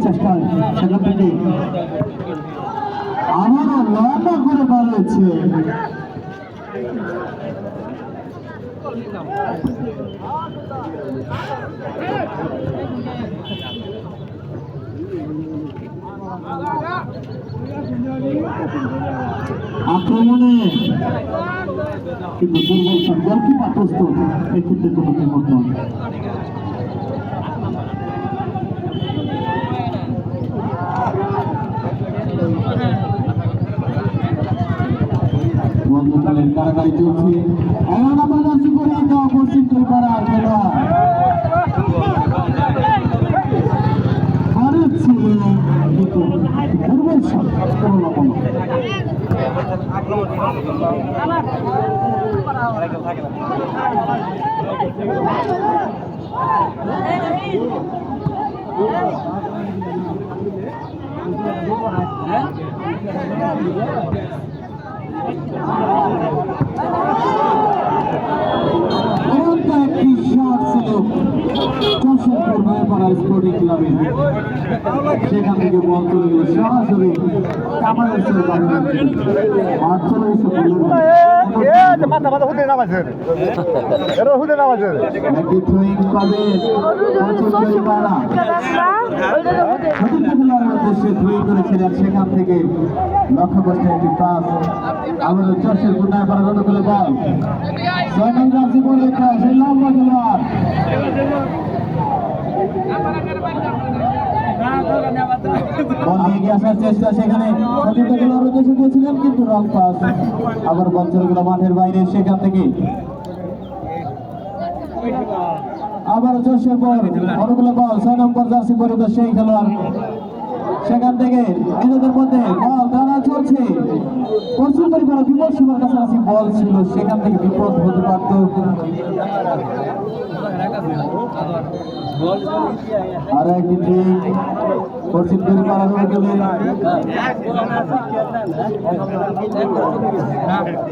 চেষ্টা সেখান থেকে আমারও লম্বা করে বাড়িয়েছে। আক্রমণে কিন্তু দুর্বল গোলকিপার প্রস্তুত, এক্ষেত্রে কোনো বিপদ নয়। বন্ধুকালের কারাগারি চলছে। এখন আমরা যাচ্ছি করে পশ্চিম ত্রিপুরার খেলোয়াড় কিন্তু দুর্বল কোনো না কোনো সেখান থেকে বল চলে গেল সরাসরি কামালের সেখান থেকে লক্ষ্য করছে একটি পাস আমাদের চর্চের গুণায় পারা গত করে বল সেই লম্বা খেলোয়াড় আসার চেষ্টা সেখানে দিয়েছিলেন কিন্তু রং পাস আবার বল চলে গেল মাঠের বাইরে। সেখান থেকে আবার জোশের বল অনুকূলে বল 6 নম্বর জার্সি পরিহিত সেই খেলোয়াড় সেখান থেকে নিজেদের মধ্যে বল তারা চলছে পশ্চিম ত্রিপুরা বিপদ সীমার কাছাকাছি বল ছিল, সেখান থেকে বিপদ হতে পারত। আরো একটি ঠিক পশ্চিম ত্রিপুরা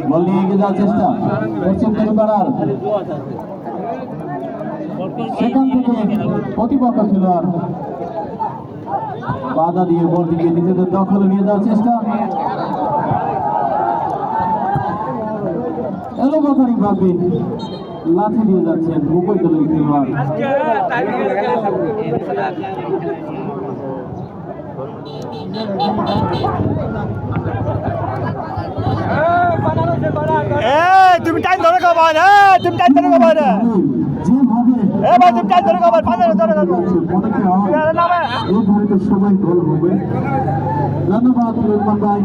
বল নিয়ে এগিয়ে যাওয়ার চেষ্টা পশ্চিম ত্রিপুরার। সেখান থেকে প্রতিপক্ষ খেলোয়াড় বাধা দিয়ে বলটিকে নিজেদের দখলে নিয়ে যাওয়ার চেষ্টা এলোপাতারি ভাবে লাঠি দিয়ে যাচ্ছেন উভয় দলের খেলোয়াড়। তুমি টাইম ধরে খাবা না, তুমি টাইম ধরে খাবা না, ভাই তুমি টাইম ধরে খাবা, সময় গোল হবে। ধন্যবাদ রহমান ভাই।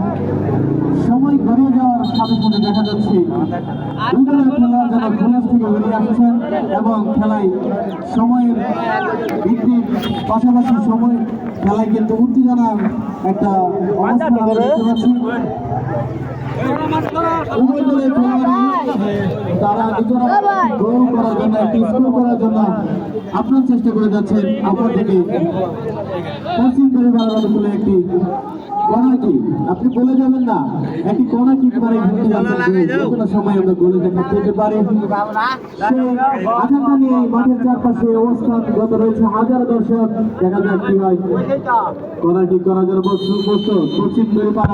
সময় গড়িয়ে যাওয়ার সাথে সাথে দেখা যাচ্ছে খেলোয়াড় যারা ঘুরের থেকে বেরিয়ে আসছেন এবং খেলায় সময়ের বৃদ্ধির পাশাপাশি সময় খেলায় কিন্তু উত্তেজনার একটা অবস্থা দেখতে পাচ্ছি। তারা নিজেরা গোল করার জন্য একটি স্কোর করার জন্য আপনার চেষ্টা করে যাচ্ছেন। আপনার থেকে পশ্চিম পরিবারের বলে একটি কর্নার কিক, আপনি বলে যাবেন না একটি কর্নার কিক মানে কোনো সময় আমরা গোলে দেখা পেতে পারি। সেই আকাঙ্ক্ষা নিয়ে মাঠের চারপাশে অবস্থান গত রয়েছে হাজার দর্শক। দেখা যাক কি হয়। কর্নার কিক করার জন্য প্রস্তুত পশ্চিম পরিবার।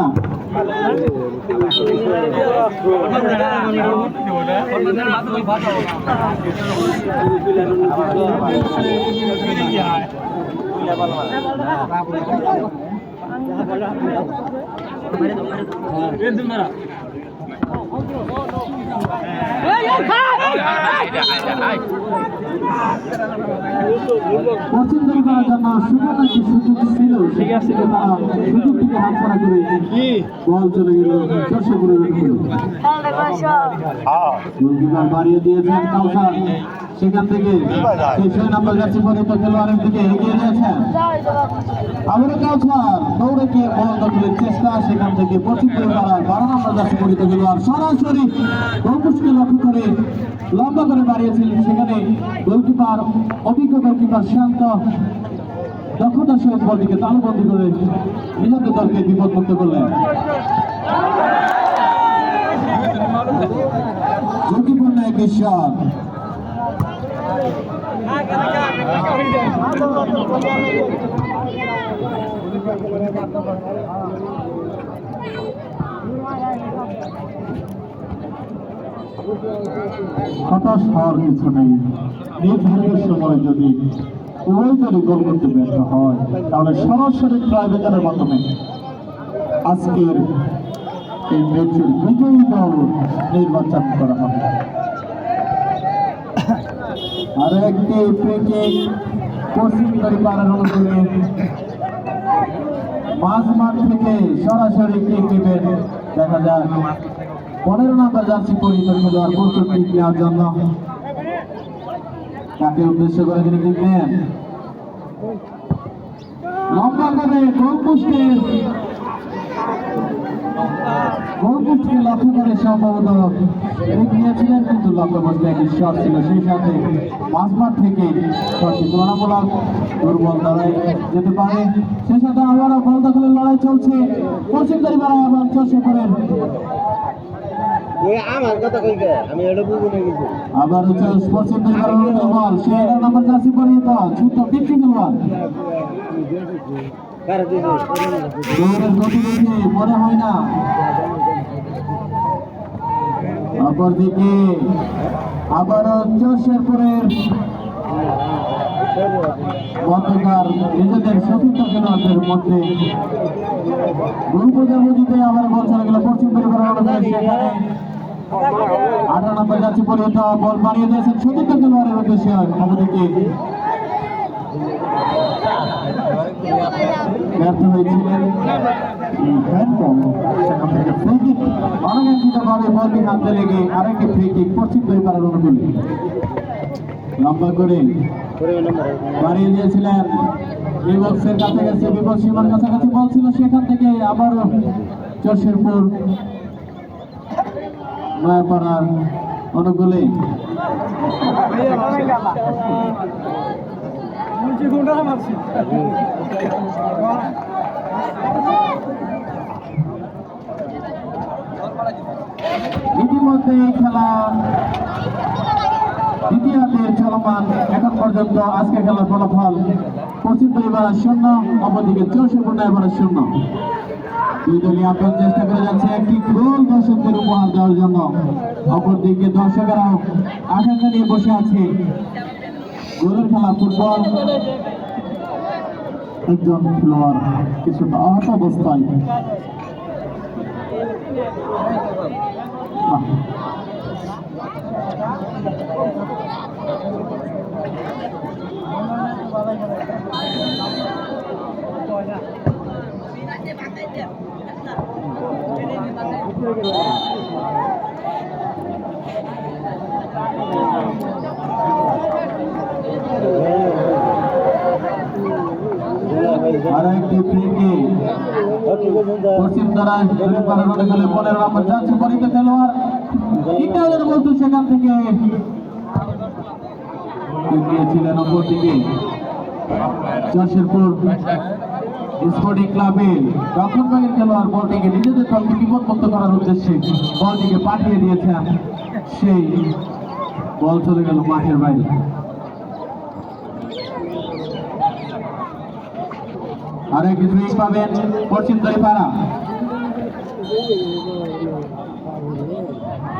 পশ্চিম ত্রিপুরার জন্য সুবর্ণ একটি সুযোগ ছিল, সেক্ষেত্রে তারা সুযোগটিকে হাতছাড়া করে বল চলে গেল দর্শকের গোলকিপার বাড়িয়ে দিয়েছেন কাউসার। সেখান থেকে 6 নম্বর জার্সি পরিহিত খেলোয়াড়ের দিকে এগিয়ে দিয়েছেন আবারও কাউসার দৌড়ে গিয়ে বল দখলের চেষ্টা। সেখান থেকে পশ্চিম ত্রিপুরার 12 নম্বর জার্সি পরিহিত খেলোয়াড় সরাসরি গোলপোস্টকে লক্ষ্য করে লম্বা করে বাড়িয়েছিলেন। সেখানে গোলকিপার অভিজ্ঞ গোলকিপার শান্ত দক্ষতার সহিত বলটিকে তালুবন্দি করে নিজেদের দলকে বিপদমুক্ত করলেন। গোলকিপার একটি শট। হতাশ হওয়ার কিছু নেই। নির্ধারিত সময় যদি উভয় দলই গোল করতে ব্যর্থ হয় তাহলে সরাসরি ট্রাইব্রেকারের মাধ্যমে আজকের এই ম্যাচের বিজয়ী দল নির্বাচন করা হবে। আরো একটি ফ্রি কিক পশ্চিম পাড়ার অনুকূলে মাঝ মাঠ থেকে সরাসরি কিক দিবেন। দেখা যায় 15 নম্বর জার্সি পরিহিত খেলোয়াড় প্রস্তুত কিক নেওয়ার জন্য। তাকে উদ্দেশ্য করে তিনি কিক নেন, লম্বা করে গোলপোস্টকে লক্ষ্য করে সম্ভবত কিক নিয়েছিলেন, কিন্তু লক্ষ্যবস্তে একটি শট ছিল। সেই সাথে মাঝমাঠ থেকে শটটি তুলনামূলক দুর্বল দাঁড়ায় যেতে পারে। সেই সাথে আবারও বল দখলের লড়াই চলছে পশ্চিম পাড়া এবং চরশেখরের। আবার পশ্চিম পাড়ার বল, সে 11 নম্বর জার্সি পরিহিত ছোট্ট টিপটি খেলোয়াড়। দৌড়ের গতি দেখে মনে হয় না। অপরদিকে আবারও চরশেখরের মধ্যকার নিজেদের সতীর্থ খেলোয়াড়দের মধ্যে গোল বোঝাবুঝিতে আবার বল চলে গেল পশ্চিম পরিবারের অনুযায়ী। সেখানে 18 নম্বর জার্সি পরিহিত বল বাড়িয়ে দিয়েছেন সতীর্থ খেলোয়াড়ের উদ্দেশ্যে। অপরদিকে ব্যর্থ হয়েছিলেন সেখান থেকে ফ্রি কিক অনাকাঙ্ক্ষিতভাবে বলটি হাতে লেগে আরেকটি ফ্রি কিক পশ্চিম পরিবারের অনুকূলে লম্বা করে বাড়িয়ে দিয়েছিলেন। এই বক্সের কাছাকাছি বিপদ সীমার কাছাকাছি বল ছিল, সেখান থেকে আবারও চরশেখর নয়াপাড়ার অনুকূলে ইতিমধ্যে এই খেলা দ্বিতীয়ার্ধের চলমান। এখন পর্যন্ত আজকে খেলার ফলাফল পশ্চিম পরিবার 0, অপরদিকে চরশেখর নয়াপাড়া 0। দুই দলই আপ্রাণ চেষ্টা করে যাচ্ছে একটি গোল দর্শকদের উপহার দেওয়ার জন্য। অপরদিকে দর্শকেরাও আকাঙ্ক্ষা নিয়ে বসে আছে। গোলের খেলা ফুটবল। একজন খেলোয়াড় কিছুটা আহত অবস্থায় আরো একটি ফ্রি কিক পশ্চিম দ্বারায় 15 নম্বর জার্সি পরিহিত খেলোয়াড় ইটালিয়ান বলতো সেখান থেকে গিয়েছিলেন। অপরদিকে চরশেখর স্পোর্টিং ক্লাবের রক্ষণভাগের খেলোয়াড় বলটিকে নিজেদের দলকে বিপদমুক্ত করার উদ্দেশ্যে বলটিকে পাঠিয়ে দিয়েছেন। সেই বল চলে গেল মাঠের বাইরে। আরো একটি ফ্রি পাবেন পশ্চিম পাড়া।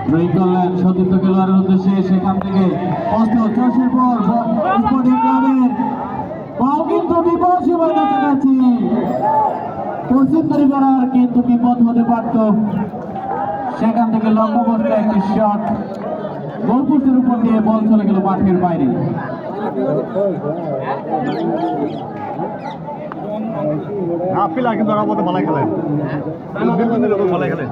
ফ্রি করলেন সতীর্থ খেলোয়াড়ের উদ্দেশ্যে, সেখান থেকে চরশেখর স্পোর্টিং ক্লাবের বল কিন্তু বিপদ সীমার কাছাকাছি। পশ্চিম পাড়ার কিন্তু বিপদ হতে পারত। সেখান থেকে লক্ষ্যবস্তে একটি শট, গোলপোস্টের উপর দিয়ে বল চলে গেল মাঠের বাইরে। পিলা কিন্তু ওরা মতো ভালো খেলে, ভালো খেলে।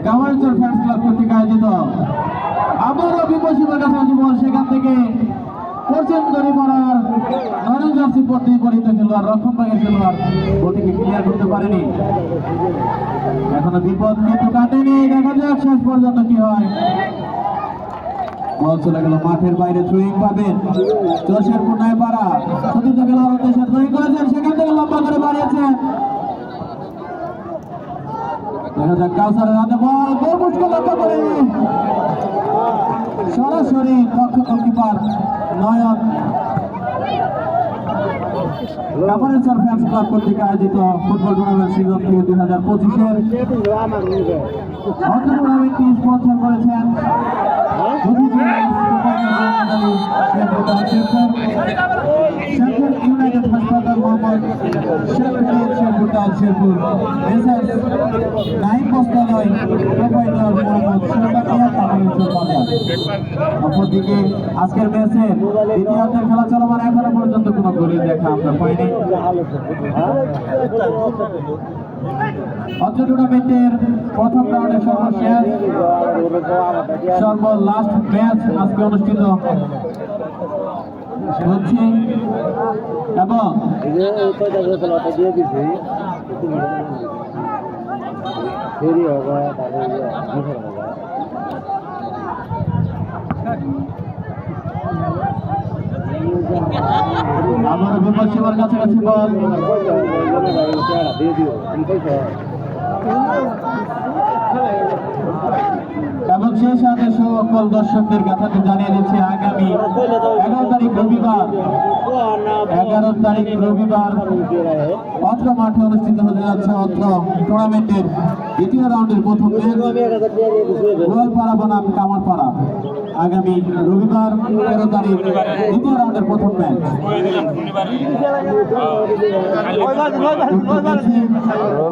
গামারচর ফ্যান্স ক্লাব কর্তৃক আয়োজিত আবারও বিপসীমার কাছাকাছি বল, সেখান থেকে পশ্চিম পাড়ার নরেন জার্সি পরিহিত খেলোয়াড় রক্ষণভাগের খেলোয়াড় বলটিকে ক্লিয়ার করতে পারেনি। এখনো বিপদ কিন্তু কাটেনি। দেখা যাক শেষ পর্যন্ত কি হয়। বল চলে গেল মাঠের বাইরে, থ্রোয়িং পাবেন জোরশেরপুর নয়পাড়া। সতীর্থ খেলোয়াড় উদ্দেশ্যে থ্রোয়িং করেছেন, সেখান থেকে লম্বা করে বাড়িয়েছে। দেখা যাক কাউসারের হাতে বল, গোলমুখকে লক্ষ্য করে সরাসরি পক্ষ গোলকিপার নয়ন। কাপারেশ্বর ফ্যান্স ক্লাব কর্তৃক আয়োজিত ফুটবল টুর্নামেন্ট সিজন 2025-এর অত্র টুর্নামেন্টটি স্পন্সর করেছেন ইউনাইটেড হাসপাতাল মোহাম্মদ শেরপুর, নাইম বস্তালয় প্রোভাইডার মোহাম্মদ শওকতিয়া কাপারেশ্বর বাজার। অপরদিকে আজকের ম্যাচের দ্বিতীয়ার্ধের খেলা চলমান, এখনো পর্যন্ত কোনো গোলের দেখা আমরা পাইনি। অত্র টুর্নামেন্টের প্রথম রাউন্ডের সর্বশেষ লাস্ট ম্যাচ আজকে অনুষ্ঠিত হচ্ছে এবং আমার বিপদ সেবার কাছাকাছি বল এবং সেই সাথে সকল দর্শকদের কথাটি জানিয়ে দিচ্ছে আগামী 11 তারিখ রবিবার অত্র মাঠে অনুষ্ঠিত হতে যাচ্ছে অত্র টুর্নামেন্টের দ্বিতীয় রাউন্ডের প্রথম ম্যাচ গোয়ালপাড়া বনাম কামারপাড়া। আগামী রবিবার 13 তারিখ দ্বিতীয় রাউন্ডের প্রথম ম্যাচ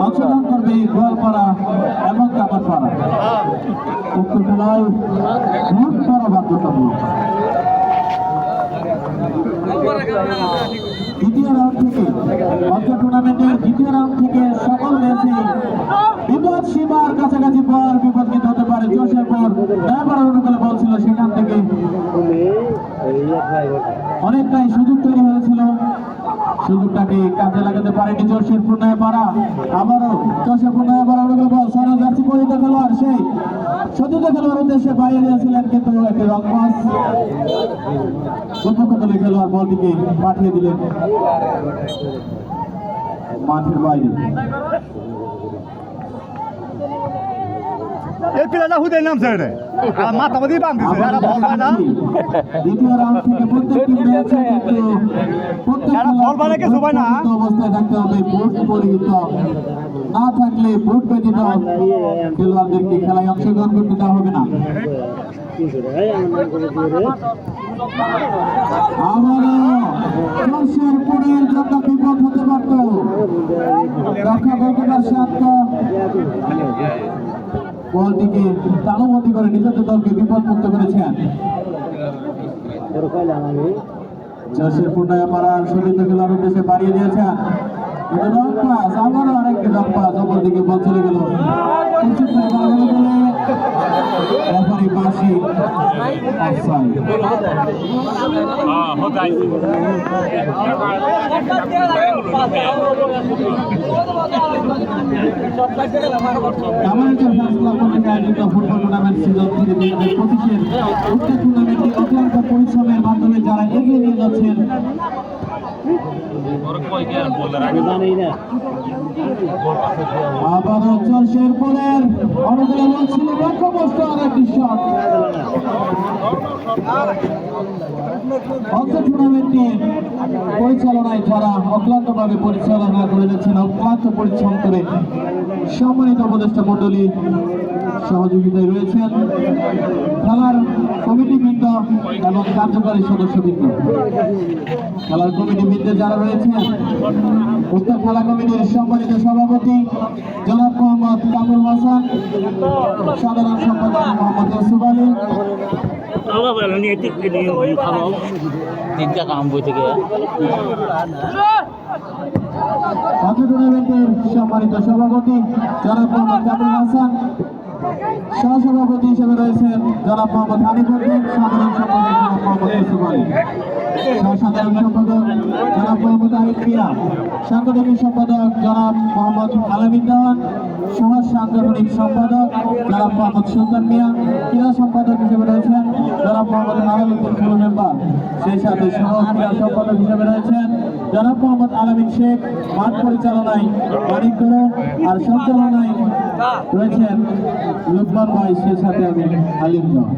অংশগ্রহণ করবে গোয়ালপাড়া এবং কামারপাড়া। উক্ত খেলায় ভোট করা বাধ্যতামূলক। দ্বিতীয় রাউন্ড থেকে অত্র টুর্নামেন্টের দ্বিতীয় রাউন্ড থেকে সকল ম্যাচে বিপদ সীমার কাছাকাছি বল বিপদ কিন্তু হতে পারে। জোরশেরপুর ড্রাইভার অনুকূলে বল ছিল, সেখান থেকে অনেকটাই সুযোগ তৈরি হয়েছিল, সুযোগটাকে কাজে লাগাতে পারেনি জোরশেরপুর নয়পাড়া। আবারও জোরশেরপুর নয়পাড়া অনুকূলে বল সারা জার্সি পরিহিত খেলোয়াড় সেই সতীর্থ খেলোয়াড় উদ্দেশ্যে বাইরে দিয়েছিলেন, কিন্তু একটি রং পাস উদ্যোগতলী খেলোয়াড় বলটিকে পাঠিয়ে দিলেন মাঠের বাইরে। এই প্লেয়ারটা হুদে নামছে রে আর মাথা মধ্যে বাঁধছে আর বল পায় না। দ্বিতীয় রাউন্ড থেকে প্রত্যেকটি ম্যাচে কিন্তু এরা বল পায় কিছু পায় না, অবস্থায় থাকতে হবে। বুট পরিহিত না থাকলে বুট ব্যতীত খেলোয়াড়দেরকে খেলায় অংশগ্রহণ করতে দেওয়া হবে না। আবারও জোরশেরপুরের জন্য বিপদ হতে পারত। রক্ষা গোলকিপার শান্ত বলটিকে তালুবন্দি করে নিজেদের দলকে বিপদমুক্ত করেছেন। জোরশেরপুর নয়পাড়ার সতীর্থ খেলার উদ্দেশ্যে বাড়িয়ে দিয়েছেন, কিন্তু রং পাস, আবারও আরেকটি রং পাস, অপরদিকে বল চলে গেল রেফারি বাঁশি অফসাইড। কামারহাটি ফ্যান্স ক্লাব কর্তৃক আয়োজিত ফুটবল টুর্নামেন্ট সিজন 2025-এর উক্ত টুর্নামেন্টটি অক্লান্ত পরিশ্রমের মাধ্যমে যারা এগিয়ে নিয়ে যাচ্ছেন আবারও জোরশেরপুরের অনুকূলে বল ছিল, লক্ষ্যভ্রষ্ট আরেকটি শট। অত্র টুর্নামেন্টটি পরিচালনায় যারা অক্লান্তভাবে পরিচালনা করে যাচ্ছেন, অক্লান্ত পরিশ্রম করে সম্মানিত উপদেষ্টা মণ্ডলী সহযোগিতায় রয়েছেন খেলার কমিটিবৃন্দ এবং কার্যকারী সদস্যবৃন্দ। খেলার কমিটিবৃন্দে যারা রয়েছেন, উক্ত খেলা কমিটির সম্মানিত সভাপতি জনাব মোহাম্মদ কামরুল হাসান, সাধারণ সম্পাদক মোহাম্মদ ইউসুফ আলী, অত্র টুর্নামেন্টের সম্মানিত সভাপতি জনাব মোহাম্মদ কামরুল হাসান সহসভাপতি হিসেবে রয়েছেন জনাব মোহাম্মদ হানিফ উদ্দিন, সাধারণ সম্পাদক জনাব মোহাম্মদ ইউসুফ আলী, সাধারণ সম্পাদক জনাব মোহাম্মদ আরিফ মিয়া, সাংগঠনিক সম্পাদক জনাব মোহাম্মদ আলামিন দেওয়ান, সমাজ সাংগঠনিক সম্পাদক জনাব মোহাম্মদ সুলতান মিয়া, ক্রীড়া সম্পাদক হিসেবে রয়েছেন জনাব মোহাম্মদ আলাউদ্দিন ফুল মেম্বার, সেই সাথে সহ ক্রীড়া সম্পাদক হিসেবে রয়েছেন জনাব মোহাম্মদ আলামিন শেখ, মাঠ পরিচালনায় মানিক গরম, আর সঞ্চালনায় রয়েছেন লুকমান ভাই, সেই সাথে আমি আলিম দেওয়ান।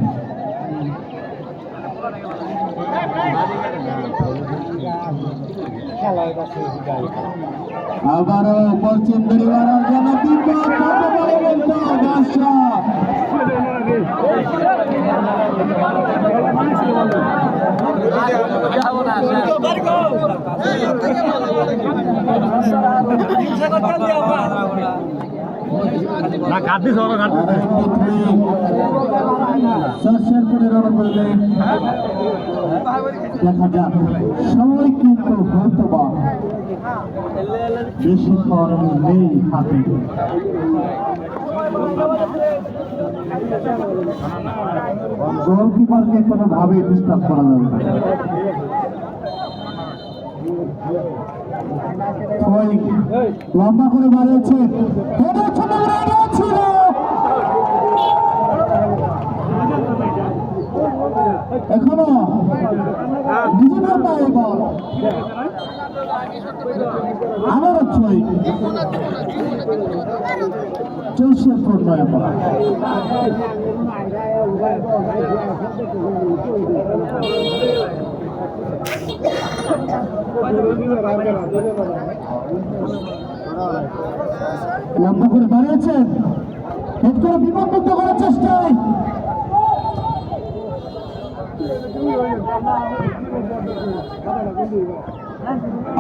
আবারও পশ্চিম বেরিবাড়ার জন্য বিপদ হতে পারে কিন্তু দর্শক। দেখা যাক, সময় কিন্তু হয়তো বা বেশিক্ষণ নেই হাতে। গোলকিপারকে কোনোভাবে ডিস্টার্ব করা যাবে না। লম্বা করে বাড়িয়েছে, ছিল এখনো নিজেদের পায়ে বল, আবারও ছয়, চলছে প্রণয় করা। লম্বা করে বাড়িয়েছেন, হেড করে বিপদমুক্ত করার চেষ্টায়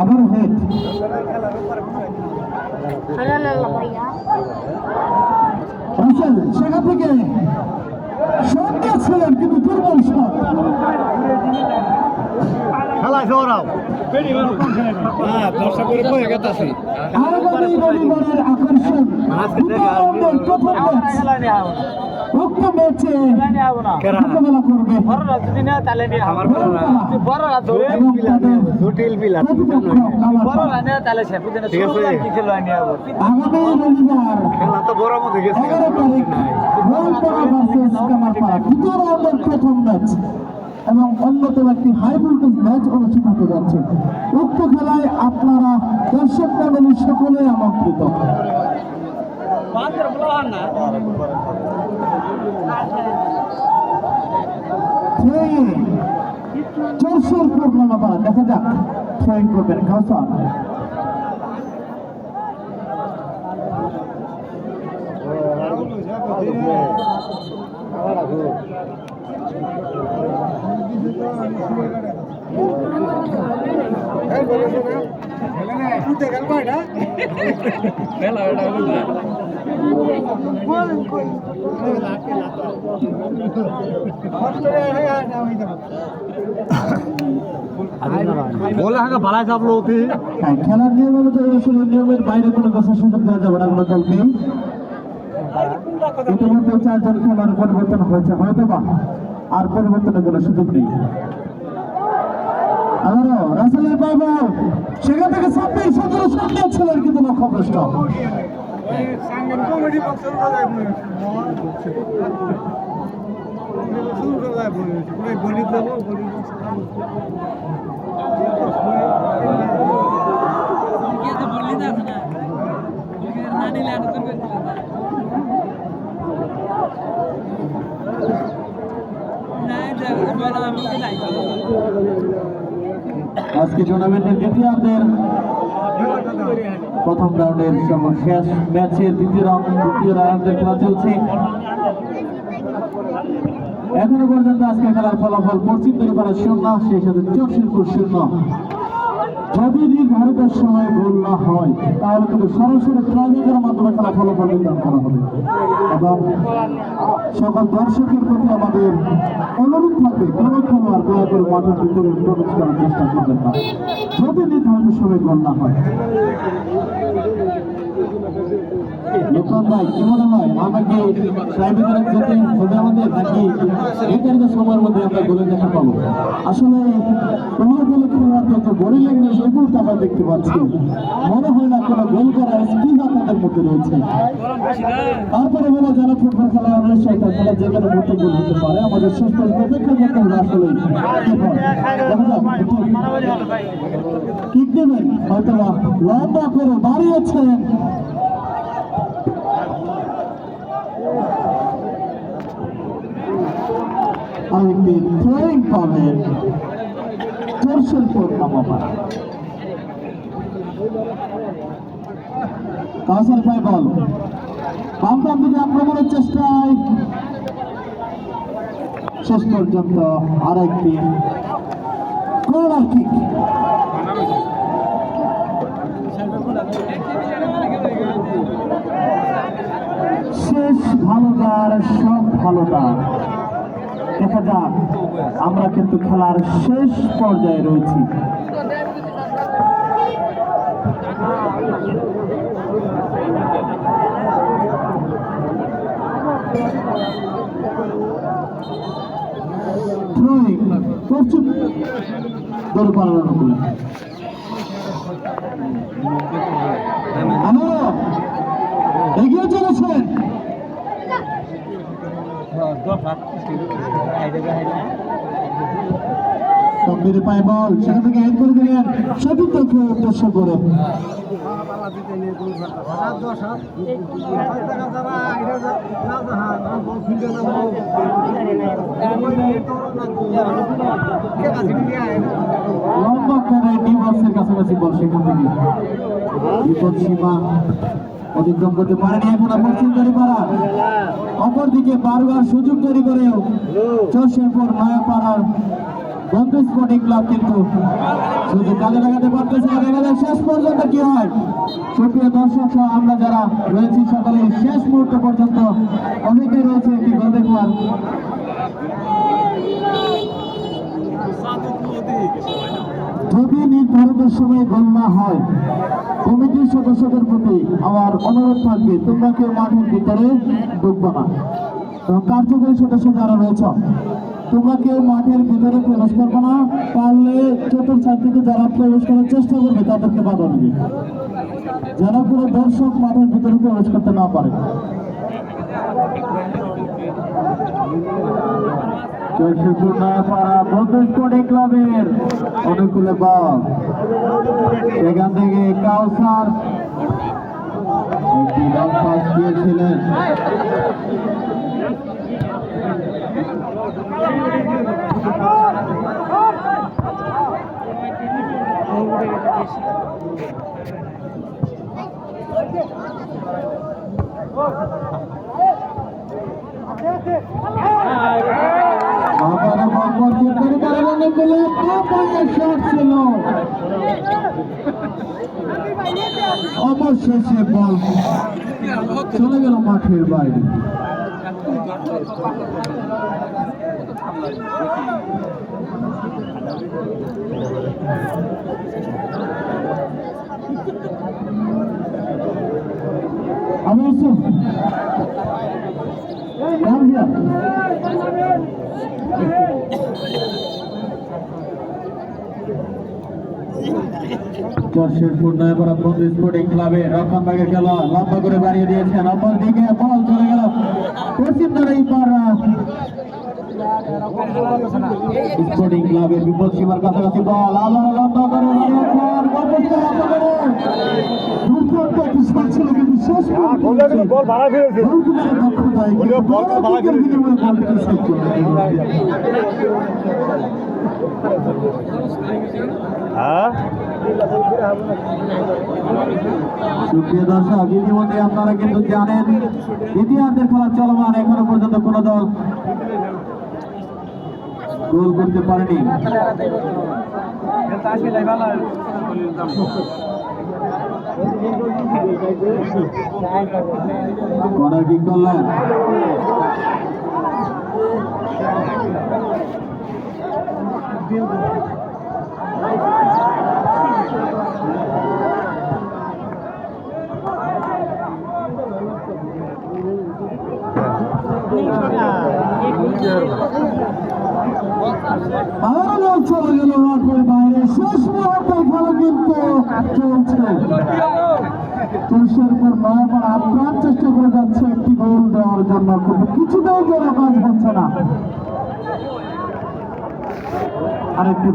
আবার হেড। রাসেল সেখান থেকে সঙ্গে ছিলেন কিন্তু দুর্বল শট। আগামী রবিবারের আকর্ষণ প্রথম উক্ত ম্যাচে মোকাবেলা করবে আগামী রবিবার 11 তারিখ গোলপাড়া ভার্সেস কামারপাড়া দ্বিতীয় রাউন্ডের প্রথম ম্যাচ এবং অন্যতম একটি হাই ভোল্টেজ ম্যাচ অনুষ্ঠিত হতে যাচ্ছে। উক্ত খেলায় আপনারা দর্শক মণ্ডলী সকলে আমন্ত্রিত। চর্ষের প্রোগ্রাম আবার দেখা যাক, ট্রেন করবেন কাউসার। খেলার নিয়ম অনুযায়ী আসলে নিয়মের বাইরে কোনো কথা সুযোগ দেওয়া যাবে না কোনো দলকে। ইতিমধ্যে 4 জন খেলার পরিবর্তন হয়েছে, হয়তো বা আর পরিবর্তনের কোনো সুযোগ নেই। আবারও রাসেলের পাইব, সেখান থেকে 26-17 সামনে ছিলেন কিন্তু লক্ষ্যভ্রষ্ট। আজকে টুর্নামেন্টের দ্বিতীয়ার্ধের প্রথম রাউন্ডের শেষ ম্যাচের দ্বিতীয় রাউন্ডের খেলা চলছে। এখনো পর্যন্ত আজকে খেলার ফলাফল পশ্চিম বেরিপাড়া 0, সেই সাথে চরশিরপুর 0। যদি নির্ধারিত সময় গোল না হয় তাহলে কিন্তু সরাসরি ট্রাইব্রেকারের মাধ্যমে খেলা ফলাফল নির্ধারণ করা হবে। এবং সকল দর্শকের প্রতি আমাদের অনুরোধ থাকবে, কোনো খেলোয়াড় দয়া করে মাঠের ভিতরে প্রবেশ করার চেষ্টা করবেন না যদি নির্ধারিত সময় গোল না হয়। লোকমান ভাই কি মনে হয় আমরা কি প্রাইভেটে যেতে হবে আমাদের নাকি নির্ধারিত সময়ের মধ্যে আমরা গোলে দেখা পাবো? আসলে তোমার গোলে খেলার যত বডি ল্যাঙ্গুয়েজ এগুলো আমরা দেখতে পাচ্ছি, মনে হয় না কোনো গোল করার স্কিল আপনাদের মধ্যে রয়েছে। তারপরে বলা যারা ফুটবল খেলা অনুষ্ঠান তারা যে কোনো মুহূর্তে গোল হতে পারে, আমাদের শেষ পর্যন্ত অপেক্ষা করতে হবে আসলে কিক দেবেন হয়তো লম্বা করে দাঁড়িয়েছেন আরেকটি থ্রোয়িং পাবেন জোরশেরপুর নামাপাড়া। কাউসার ভাই বল বামপান দিকে আক্রমণের চেষ্টায় শেষ পর্যন্ত আরেকটি কর্নার কিক। শেষ ভালোদার সব ভালোদার। দেখা যাক, আমরা কিন্তু খেলার শেষ পর্যায়ে রয়েছি। পশ্চিম দল পালানো করে এগিয়ে চলেছেন গম্ভীর পায়ে বল সেখান থেকে হেড করে দিলেন সতীর্থকে উদ্দেশ্য করে। লম্বা করে ডিবক্সের কাছাকাছি বল, সেখান থেকে বিপদ সীমা অতিক্রম করতে পারেনি এখন পশ্চিম দড়িপাড়া। অপরদিকে বারবার সুযোগ তৈরি করেও জোরশেরপুর নয়াপাড়ার বন্ধু স্পোর্টিং ক্লাব কিন্তু শুধু কাজে লাগাতে পারতেছে না। দেখা যায় শেষ পর্যন্ত কি হয়। সুপ্রিয় দর্শক সহ আমরা যারা রয়েছি সকলে শেষ মুহূর্ত পর্যন্ত অনেকেই রয়েছে একটি গোল দেখবার। যদি নির্ধারিত সময়ে গোল না হয়, কমিটির সদস্যদের প্রতি আমার অনুরোধ থাকবে তোমরা কেউ মাঠের ভিতরে ঢুকবে না, এবং কার্যকরী সদস্য যারা রয়েছ তোমরা কেউ মাঠের ভিতরে প্রবেশ করবে না। পারলে চতুর্থ দিকে যারা প্রবেশ করার চেষ্টা করবে তাদেরকে বাধা দেবে, যেন কোনো দর্শক মাঠের ভিতরে প্রবেশ করতে না পারে। জোরশেরপুর নয়াপাড়া বন্ধু স্পোর্টিং ক্লাবের অনুকূলে বল, সেখান থেকে কাউসার একটি লং পাস দিয়েছিলেন। অবশেষে বল চলে গেল মাঠের বাইরে। আমি জোরশেরপুর নয়াপাড়া বন্ধু স্পোর্টিং ক্লাবে রক্ষণভাগের খেলা লম্বা করে বাড়িয়ে দিয়েছেন। অপরদিকে বল চলে গেল পশ্চিম দড়িপাড়া স্পোর্টিং ক্লাবের বিপদ সীমার কাছাকাছি বল আবার লম্বা করে সুপ্রিয় দর্শক, ইতিমধ্যে আপনারা কিন্তু জানেন দ্বিতীয়ার্ধের খেলা চলমান, এখনো পর্যন্ত কোন দল গোল করতে পারেনি। কর্নার কিক করলেন আরো চলে গেল মাঠের বাইরে, শেষ মুহূর্তে খেলা কিন্তু চলছে। তুষারপুর নয়বার আপ্রাণ চেষ্টা করে যাচ্ছে একটি গোল দেওয়ার জন্য, কিন্তু কিছুতেই যেন কাজ হচ্ছে না। আরেকটি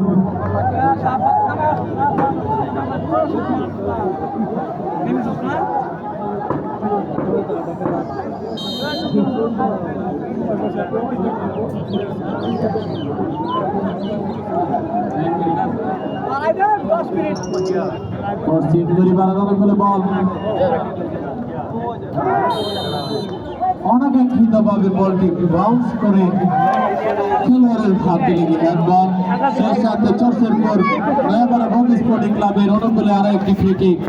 পশ্চিম পরিবার বলে বল অনাকাঙ্ক্ষিতভাবে বলটি বাউন্স করে খেলোয়াড়ের হাতে লেগে একবার শেষ সাথে চর্চের পর নয়াপাড়া বঙ্গ স্পোর্টিং ক্লাবের অনুকূলে আরো একটি ফ্রি কিক।